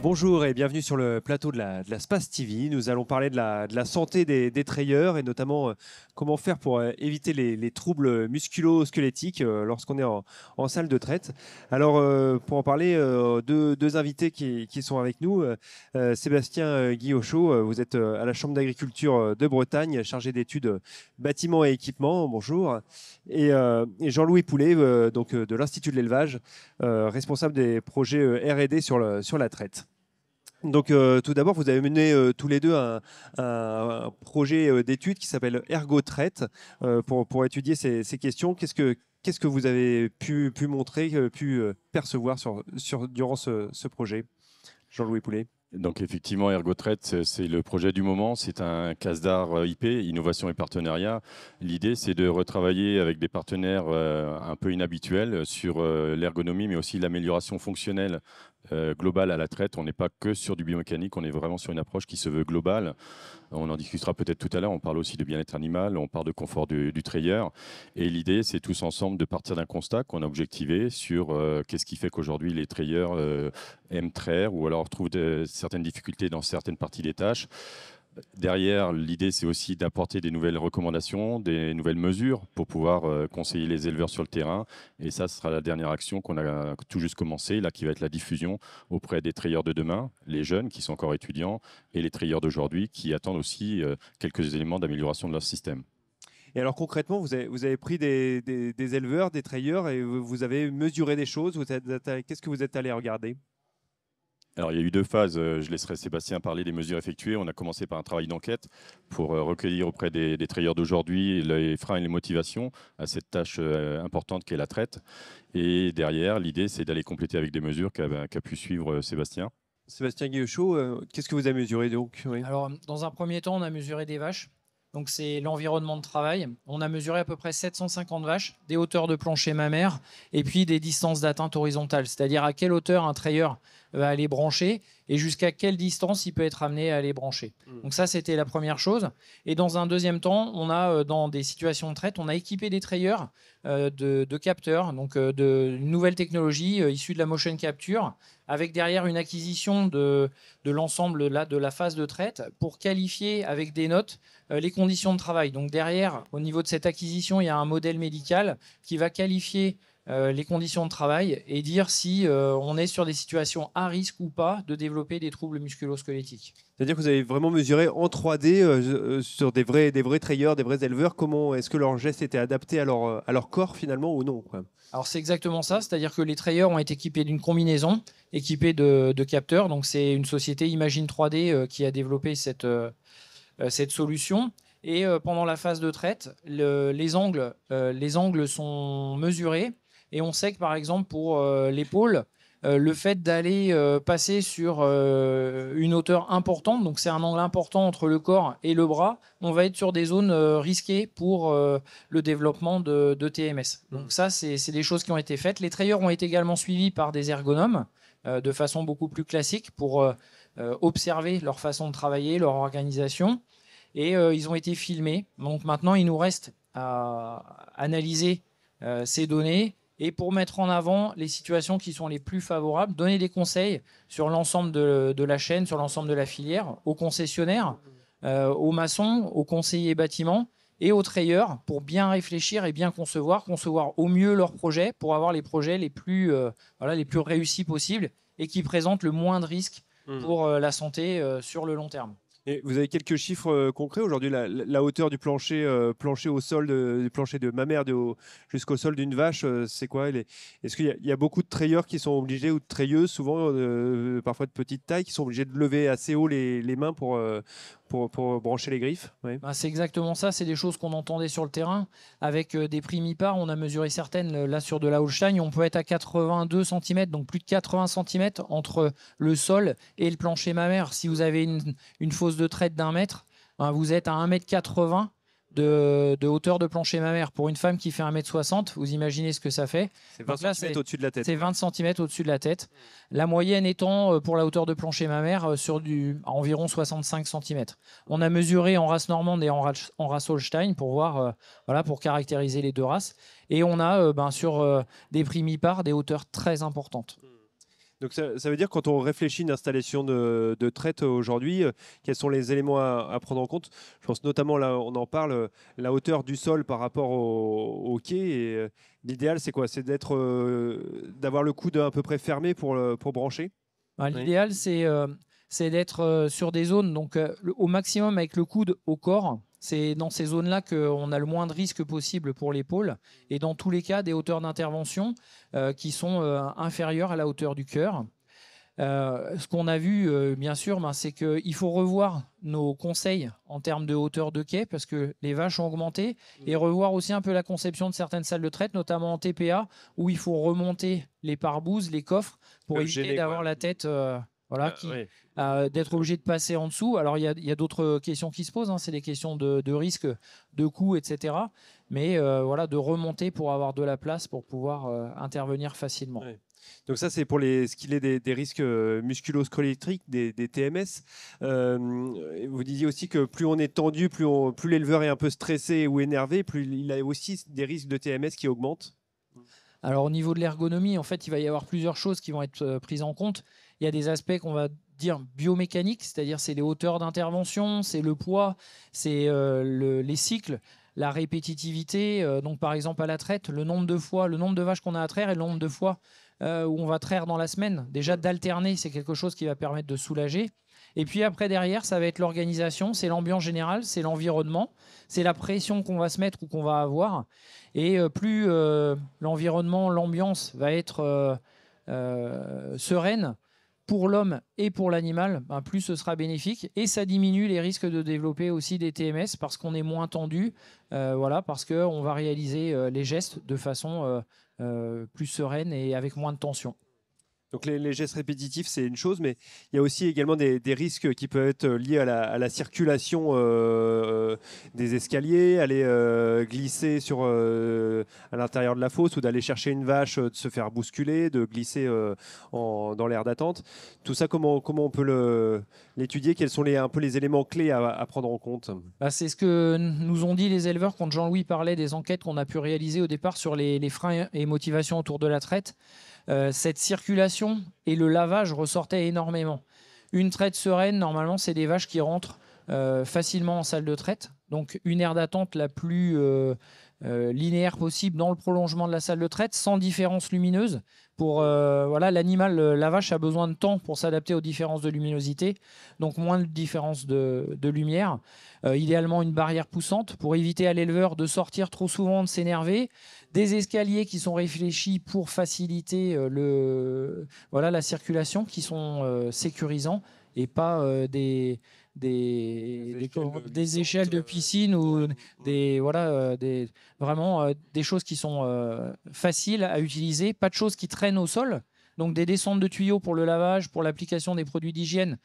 Bonjour et bienvenue sur le plateau de la Space TV. Nous allons parler de la santé des trayeurs et notamment comment faire pour éviter les troubles musculo-squelettiques lorsqu'on est en salle de traite. Alors pour en parler, deux invités qui sont avec nous. Sébastien Guillochot, vous êtes à la Chambre d'agriculture de Bretagne, chargé d'études bâtiments et équipements. Bonjour. Et Jean-Louis Poulet, donc, de l'Institut de l'élevage, responsable des projets R&D sur la traite. Donc, tout d'abord, vous avez mené tous les deux un projet d'étude qui s'appelle ErgoTraite pour étudier ces questions. Qu'est-ce que vous avez pu montrer, pu percevoir durant ce projet, Jean-Louis Poulet? Donc effectivement, ErgoTraite, c'est le projet du moment. C'est un CASDAR IP, innovation et partenariat. L'idée, c'est de retravailler avec des partenaires un peu inhabituels sur l'ergonomie, mais aussi l'amélioration fonctionnelle globale à la traite. On n'est pas que sur du biomécanique, on est vraiment sur une approche qui se veut globale. On en discutera peut-être tout à l'heure. On parle aussi de bien-être animal, on parle de confort du trayeur. Et l'idée, c'est tous ensemble de partir d'un constat qu'on a objectivé sur qu'est-ce qui fait qu'aujourd'hui les trayeurs aiment traire ou alors trouvent certaines difficultés dans certaines parties des tâches. Derrière, l'idée, c'est aussi d'apporter des nouvelles recommandations, des nouvelles mesures pour pouvoir conseiller les éleveurs sur le terrain. Et ça, ce sera la dernière action qu'on a tout juste commencé, là, qui va être la diffusion auprès des trayeurs de demain, les jeunes qui sont encore étudiants et les trayeurs d'aujourd'hui qui attendent aussi quelques éléments d'amélioration de leur système. Et alors concrètement, vous avez pris des éleveurs, des trayeurs et vous avez mesuré des choses. Qu'est-ce que vous êtes allé regarder? Alors, il y a eu deux phases. Je laisserai Sébastien parler des mesures effectuées. On a commencé par un travail d'enquête pour recueillir auprès des trayeurs d'aujourd'hui les freins et les motivations à cette tâche importante qu'est la traite. Et derrière, l'idée, c'est d'aller compléter avec des mesures qu'a pu suivre Sébastien. Sébastien Guillochot, qu'est-ce que vous avez mesuré donc? Oui. Alors, dans un premier temps, on a mesuré des vaches. Donc, c'est l'environnement de travail. On a mesuré à peu près 750 vaches, des hauteurs de plancher mammaire et puis des distances d'atteinte horizontale, c'est-à-dire à quelle hauteur un trayeur va aller brancher et jusqu'à quelle distance il peut être amené à aller brancher. Donc ça, c'était la première chose. Et dans un deuxième temps, on a, dans des situations de traite, on a équipé des trayeurs de capteurs, donc de nouvelles technologies issues de la motion capture, avec derrière une acquisition de l'ensemble de la phase de traite pour qualifier avec des notes les conditions de travail. Donc derrière, au niveau de cette acquisition, il y a un modèle médical qui va qualifier les conditions de travail et dire si on est sur des situations à risque ou pas de développer des troubles musculo-squelettiques. C'est-à-dire que vous avez vraiment mesuré en 3D sur des vrais trayeurs, des vrais éleveurs, comment est-ce que leur geste était adapté à leur corps finalement ou non, quoi? Alors c'est exactement ça, c'est-à-dire que les trayeurs ont été équipés d'une combinaison équipée de capteurs. Donc c'est une société Imagine 3D qui a développé cette solution. Et pendant la phase de traite, les angles sont mesurés. Et on sait que, par exemple, pour l'épaule, le fait d'aller passer sur une hauteur importante, donc c'est un angle important entre le corps et le bras, on va être sur des zones risquées pour le développement de TMS. Donc ça, c'est des choses qui ont été faites. Les trayeurs ont été également suivis par des ergonomes de façon beaucoup plus classique pour observer leur façon de travailler, leur organisation. Et ils ont été filmés. Donc maintenant, il nous reste à analyser ces données et pour mettre en avant les situations qui sont les plus favorables, donner des conseils sur l'ensemble de la chaîne, sur l'ensemble de la filière, aux concessionnaires, aux maçons, aux conseillers bâtiments et aux trayeurs pour bien réfléchir et bien concevoir au mieux leurs projets pour avoir les projets les plus réussis possibles et qui présentent le moins de risques pour la santé sur le long terme. Et vous avez quelques chiffres concrets aujourd'hui, la hauteur du plancher au sol, du plancher de mammaire jusqu'au sol d'une vache, c'est quoi? Est-ce qu'il y a beaucoup de trayeurs qui sont obligés, ou de trayeuses, souvent parfois de petite taille, qui sont obligés de lever assez haut les mains pour brancher les griffes? Oui. C'est exactement ça, c'est des choses qu'on entendait sur le terrain. Avec des primipares, on a mesuré certaines, là sur de la Holstein, on peut être à 82 cm, donc plus de 80 cm entre le sol et le plancher mammaire. Si vous avez une fosse de traite d'1 mètre, vous êtes à 1,80 m de hauteur de plancher mammaire. Pour une femme qui fait 1,60 m, vous imaginez ce que ça fait. C'est 20 cm au-dessus de la tête. C'est 20 cm au-dessus de la tête. La moyenne étant, pour la hauteur de plancher mammaire, à environ 65 cm. On a mesuré en race normande et en race Holstein pour voir, pour caractériser les deux races. Et on a sur des primipares des hauteurs très importantes. Donc ça veut dire quand on réfléchit une installation de traite aujourd'hui, quels sont les éléments à prendre en compte? Je pense notamment, là on en parle, la hauteur du sol par rapport au quai. Et l'idéal c'est quoi? C'est d'avoir le coude à peu près fermé pour brancher? Bah, Oui. l'idéal, c'est d'être sur des zones, donc au maximum avec le coude au corps. C'est dans ces zones-là qu'on a le moins de risque possible pour l'épaule. Et dans tous les cas, des hauteurs d'intervention qui sont inférieures à la hauteur du cœur. Ce qu'on a vu, bien sûr, ben, c'est qu'il faut revoir nos conseils en termes de hauteur de quai parce que les vaches ont augmenté et revoir aussi un peu la conception de certaines salles de traite, notamment en TPA, où il faut remonter les pare-bouses, les coffres pour éviter d'avoir la tête Oui. d'être obligé de passer en dessous. Alors, il y a d'autres questions qui se posent, hein, c'est des questions de risque, de coût, etc. Mais voilà, de remonter pour avoir de la place pour pouvoir intervenir facilement. Oui. Donc ça, c'est pour ce qu'il est des risques musculo-squelettiques, des TMS. Vous disiez aussi que plus on est tendu, plus l'éleveur est un peu stressé ou énervé, plus il a aussi des risques de TMS qui augmentent. Alors au niveau de l'ergonomie, en fait, il va y avoir plusieurs choses qui vont être prises en compte. Il y a des aspects qu'on va dire biomécaniques, c'est-à-dire c'est les hauteurs d'intervention, c'est le poids, c'est les cycles, la répétitivité. Donc par exemple à la traite, le nombre de vaches qu'on a à traire et le nombre de fois où on va traire dans la semaine. Déjà d'alterner, c'est quelque chose qui va permettre de soulager. Et puis après derrière, ça va être l'organisation, c'est l'ambiance générale, c'est l'environnement, c'est la pression qu'on va se mettre ou qu'on va avoir. Et plus l'environnement, l'ambiance va être sereine pour l'homme et pour l'animal, ben plus ce sera bénéfique. Et ça diminue les risques de développer aussi des TMS parce qu'on est moins tendu, parce qu'on va réaliser les gestes de façon plus sereine et avec moins de tension. Donc les gestes répétitifs, c'est une chose, mais il y a aussi également des risques qui peuvent être liés à la circulation des escaliers, aller glisser à l'intérieur de la fosse ou d'aller chercher une vache, de se faire bousculer, de glisser dans l'aire d'attente. Tout ça, comment on peut l'étudier? Quels sont un peu les éléments clés à prendre en compte? Bah, c'est ce que nous ont dit les éleveurs quand Jean-Louis parlait des enquêtes qu'on a pu réaliser au départ sur les freins et motivations autour de la traite. Cette circulation et le lavage ressortaient énormément. Une traite sereine, normalement, c'est des vaches qui rentrent facilement en salle de traite. Donc une aire d'attente la plus linéaire possible dans le prolongement de la salle de traite, sans différence lumineuse. Pour l'animal, la vache a besoin de temps pour s'adapter aux différences de luminosité, donc moins de différence de lumière. Idéalement une barrière poussante pour éviter à l'éleveur de sortir trop souvent, de s'énerver. Des escaliers qui sont réfléchis pour faciliter la circulation, qui sont sécurisants et pas des échelles de piscine ou vraiment des choses qui sont faciles à utiliser, pas de choses qui traînent au sol. Donc des descentes de tuyaux pour le lavage, pour l'application des produits d'hygiène,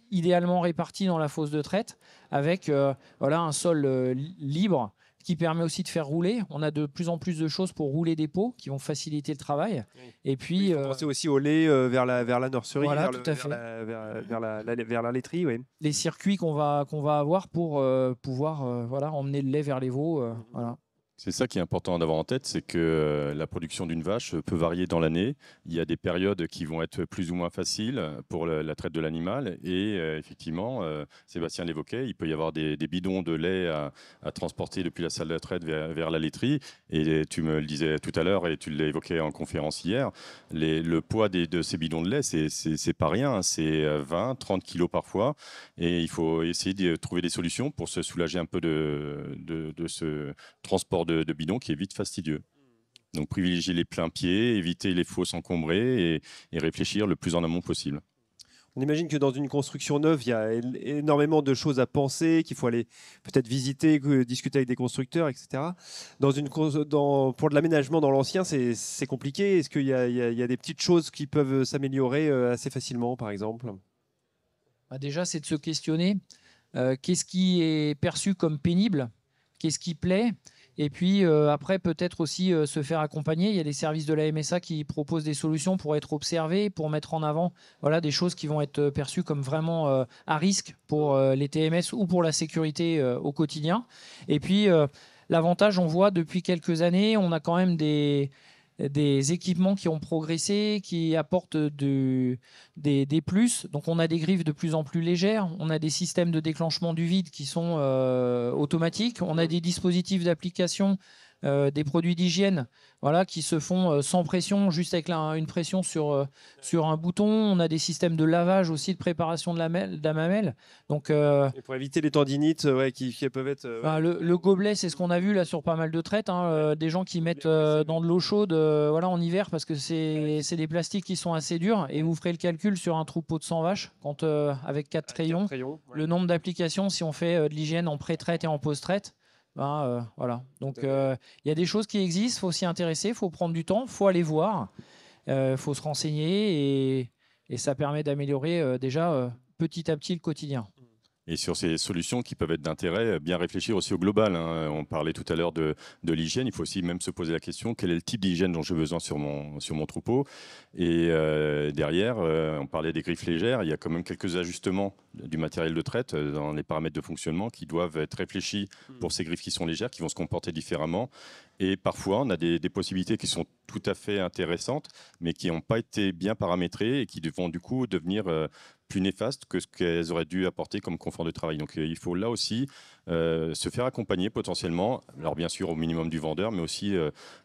idéalement répartis dans la fosse de traite, avec un sol libre qui permet aussi de faire rouler. On a de plus en plus de choses pour rouler des pots qui vont faciliter le travail. Oui. Et puis, il faut penser aussi au lait vers la nurserie, voilà, vers la laiterie. Oui. Les circuits qu'on va avoir pour pouvoir emmener le lait vers les veaux. Voilà. C'est ça qui est important d'avoir en tête, c'est que la production d'une vache peut varier dans l'année. Il y a des périodes qui vont être plus ou moins faciles pour la traite de l'animal. Et effectivement, Sébastien l'évoquait, il peut y avoir des bidons de lait à transporter depuis la salle de traite vers la laiterie. Et tu me le disais tout à l'heure et tu l'as évoqué en conférence hier, le poids de ces bidons de lait, c'est pas rien. C'est 20, 30 kilos parfois. Et il faut essayer de trouver des solutions pour se soulager un peu de ce transport de bidon qui est vite fastidieux. Donc privilégier les pleins pieds, éviter les fosses encombrées et réfléchir le plus en amont possible. On imagine que dans une construction neuve, il y a énormément de choses à penser, qu'il faut aller peut-être visiter, discuter avec des constructeurs, etc. Pour de l'aménagement dans l'ancien, c'est compliqué. Est-ce qu'il y a des petites choses qui peuvent s'améliorer assez facilement, par exemple? Déjà, c'est de se questionner. Qu'est-ce qui est perçu comme pénible? Qu'est-ce qui plaît? Et puis après, peut-être aussi se faire accompagner. Il y a des services de la MSA qui proposent des solutions pour être observés, pour mettre en avant des choses qui vont être perçues comme vraiment à risque pour les TMS ou pour la sécurité au quotidien. Et puis, l'avantage, on voit depuis quelques années, on a quand même des des équipements qui ont progressé, qui apportent des plus. Donc on a des griffes de plus en plus légères, on a des systèmes de déclenchement du vide qui sont automatiques, on a des dispositifs d'application, des produits d'hygiène, voilà, qui se font sans pression, juste avec une pression sur un bouton. On a des systèmes de lavage aussi, de préparation de la mamelle. Donc, Et pour éviter les tendinites ouais, qui peuvent être... le gobelet, c'est ce qu'on a vu là sur pas mal de traites, hein, des gens qui mettent dans de l'eau chaude voilà, en hiver parce que c'est des plastiques qui sont assez durs. Et vous ferez le calcul sur un troupeau de 100 vaches, quand, avec 4 rayons, le nombre d'applications, si on fait de l'hygiène en pré-traite et en post-traite, voilà. Donc il y a des choses qui existent, il faut s'y intéresser, il faut prendre du temps, il faut aller voir, il faut se renseigner et ça permet d'améliorer déjà petit à petit le quotidien. Et sur ces solutions qui peuvent être d'intérêt, bien réfléchir aussi au global, hein. On parlait tout à l'heure de l'hygiène. Il faut aussi même se poser la question, quel est le type d'hygiène dont j'ai besoin sur mon troupeau. Et derrière, on parlait des griffes légères. Il y a quand même quelques ajustements du matériel de traite dans les paramètres de fonctionnement qui doivent être réfléchis pour ces griffes qui sont légères, qui vont se comporter différemment. Et parfois, on a des possibilités qui sont tout à fait intéressantes, mais qui n'ont pas été bien paramétrées et qui vont du coup devenir plus néfastes que ce qu'elles auraient dû apporter comme confort de travail. Donc il faut là aussi se faire accompagner potentiellement, alors bien sûr au minimum du vendeur, mais aussi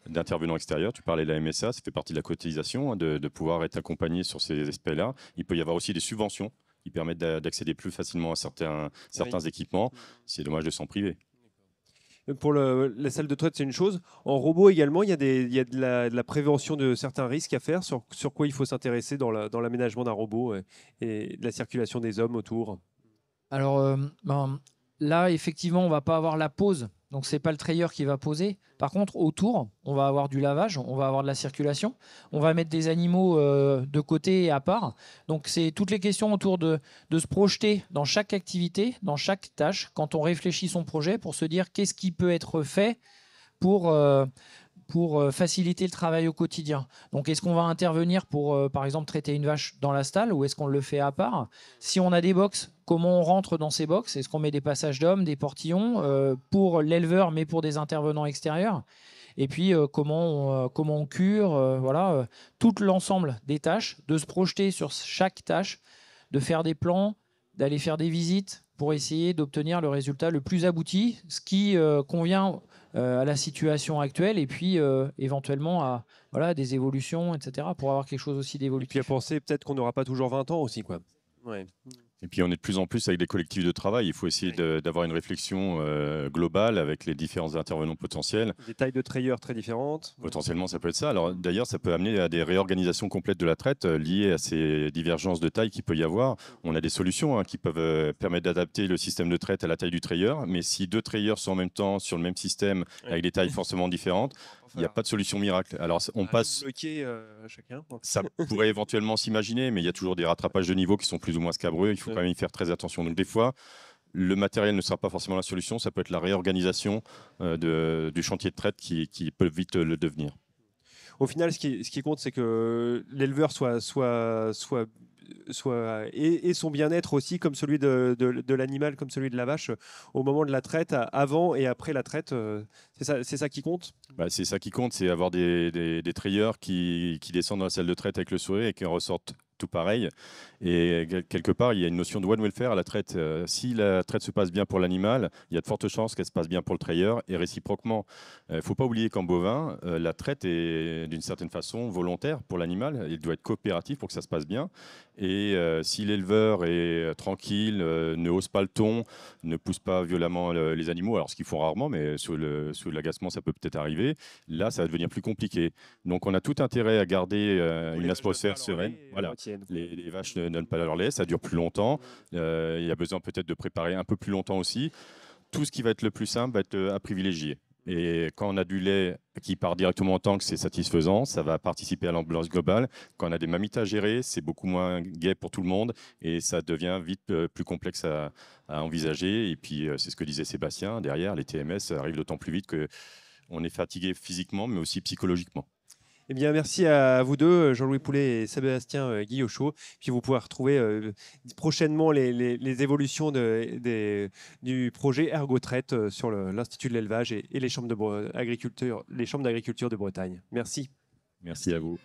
d'intervenants extérieurs. Tu parlais de la MSA, ça fait partie de la cotisation, hein, de pouvoir être accompagné sur ces aspects-là. Il peut y avoir aussi des subventions qui permettent d'accéder plus facilement à certains équipements. C'est dommage de s'en priver. Pour la salle de traite, c'est une chose. En robot également, il y a de la prévention de certains risques à faire. Sur quoi il faut s'intéresser dans l'aménagement d'un robot et de la circulation des hommes autour. Alors là, effectivement, on va pas avoir la pose. Donc, c'est pas le trayeur qui va poser. Par contre, autour, on va avoir du lavage, on va avoir de la circulation. On va mettre des animaux de côté et à part. Donc, c'est toutes les questions autour de se projeter dans chaque activité, dans chaque tâche, quand on réfléchit son projet, pour se dire qu'est-ce qui peut être fait pour faciliter le travail au quotidien. Donc, est-ce qu'on va intervenir pour, par exemple, traiter une vache dans la stalle ou est-ce qu'on le fait à part? Si on a des box, comment on rentre dans ces box? Est-ce qu'on met des passages d'hommes, des portillons pour l'éleveur, mais pour des intervenants extérieurs? Et puis, comment on cure, voilà, tout l'ensemble des tâches, de se projeter sur chaque tâche, de faire des plans, d'aller faire des visites pour essayer d'obtenir le résultat le plus abouti, ce qui convient à la situation actuelle et puis éventuellement à des évolutions, etc., pour avoir quelque chose aussi d'évolutif. Et puis à penser peut-être qu'on n'aura pas toujours 20 ans aussi, quoi. Ouais. Et puis on est de plus en plus avec des collectifs de travail. Il faut essayer d'avoir une réflexion globale avec les différents intervenants potentiels. Des tailles de trayeurs très différentes. Potentiellement, ça peut être ça. Alors d'ailleurs, ça peut amener à des réorganisations complètes de la traite liées à ces divergences de taille qu'il peut y avoir. On a des solutions qui peuvent permettre d'adapter le système de traite à la taille du trayeur. Mais si 2 trayeurs sont en même temps sur le même système avec des tailles forcément différentes, il n'y a pas de solution miracle. Alors on passe. Bloquer chacun. Ça pourrait éventuellement s'imaginer, mais il y a toujours des rattrapages de niveau qui sont plus ou moins scabreux. Il faut quand même y faire très attention. Donc des fois, le matériel ne sera pas forcément la solution. Ça peut être la réorganisation du chantier de traite qui peut vite le devenir. Au final, ce qui compte, c'est que l'éleveur soit et son bien-être aussi, comme celui de l'animal, comme celui de la vache, au moment de la traite, avant et après la traite. C'est ça qui compte. C'est ça qui compte, c'est avoir des trayeurs qui descendent dans la salle de traite avec le sourire et qui en ressortent tout pareil. Et quelque part, il y a une notion de one welfare à la traite. Si la traite se passe bien pour l'animal, il y a de fortes chances qu'elle se passe bien pour le trayeur et réciproquement. Il ne faut pas oublier qu'en bovin, la traite est d'une certaine façon volontaire pour l'animal. Il doit être coopératif pour que ça se passe bien. Et si l'éleveur est tranquille, ne hausse pas le ton, ne pousse pas violemment les animaux, alors ce qu'ils font rarement, mais sous l'agacement, ça peut peut-être arriver, là, ça va devenir plus compliqué. Donc, on a tout intérêt à garder une atmosphère sereine. Voilà. Les vaches ne donnent pas leur lait, ça dure plus longtemps. Il y a besoin peut-être de préparer un peu plus longtemps aussi. Tout ce qui va être le plus simple va être à privilégier. Et quand on a du lait qui part directement en tank, c'est satisfaisant, ça va participer à l'ambiance globale. Quand on a des mammites à gérer, c'est beaucoup moins gai pour tout le monde et ça devient vite plus complexe à envisager. Et puis, c'est ce que disait Sébastien, derrière, les TMS arrivent d'autant plus vite qu'on est fatigué physiquement, mais aussi psychologiquement. Eh bien, merci à vous deux, Jean-Louis Poulet et Sébastien Guillochot. Puis vous pourrez retrouver prochainement les évolutions du projet Ergotraite sur l'Institut de l'élevage et les chambres d'agriculture de Bretagne. Merci. Merci à vous.